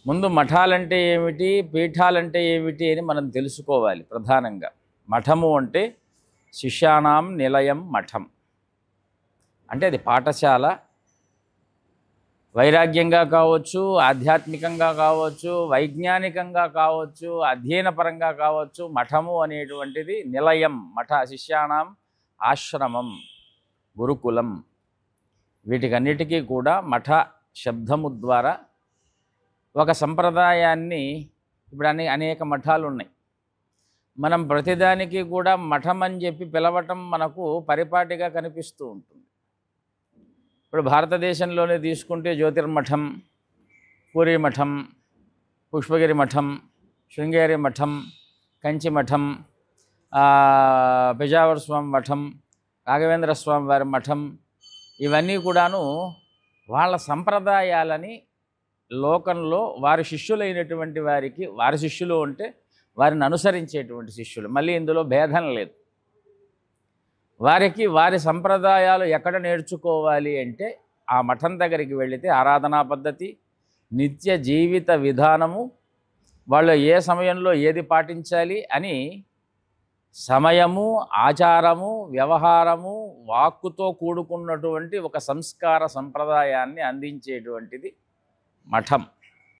ముందు మఠాలంటే ఏమిటి, పీఠాలంటే ఏమిటి అని మనం తెలుసుకోవాలి. ప్రధానంగా మఠము అంటే శిష్యానాం నిలయం మఠం. అంటే అది పాఠశాల, వైరాగ్యంగా కావచ్చు, ఆధ్యాత్మికంగా కావచ్చు, వైజ్ఞానికంగా కావచ్చు, అధ్యయనపరంగా కావచ్చు. మఠము అనేటువంటిది నిలయం, మఠ శిష్యానాం ఆశ్రమం, గురుకులం. వీటికన్నిటికీ కూడా మఠ శబ్దము ద్వారా ఒక సంప్రదాయాన్ని, ఇప్పుడు అనేక మఠాలు ఉన్నాయి. మనం ప్రతిదానికి కూడా మఠం అని చెప్పి పిలవటం మనకు పరిపాటిగా కనిపిస్తూ ఉంటుంది. ఇప్పుడు భారతదేశంలోనే తీసుకుంటే జ్యోతిర్మఠం, పూరీ మఠం, పుష్పగిరి మఠం, శృంగేరి మఠం, కంచి మఠం, పెజావర్ స్వామి మఠం, రాఘవేంద్ర స్వామి వారి మఠం, ఇవన్నీ కూడాను వాళ్ళ సంప్రదాయాలని లోకంలో వారి శిష్యులైనటువంటి వారికి, వారి శిష్యులు అంటే వారిని అనుసరించేటువంటి శిష్యులు, మళ్ళీ ఇందులో భేదం లేదు. వారికి వారి సంప్రదాయాలు ఎక్కడ నేర్చుకోవాలి అంటే ఆ మఠం దగ్గరికి వెళితే ఆరాధనా పద్ధతి, నిత్య జీవిత విధానము, వాళ్ళు ఏ సమయంలో ఏది పాటించాలి అని సమయము, ఆచారము, వ్యవహారము, వాక్కుతో కూడుకున్నటువంటి ఒక సంస్కార సంప్రదాయాన్ని అందించేటువంటిది మఠం.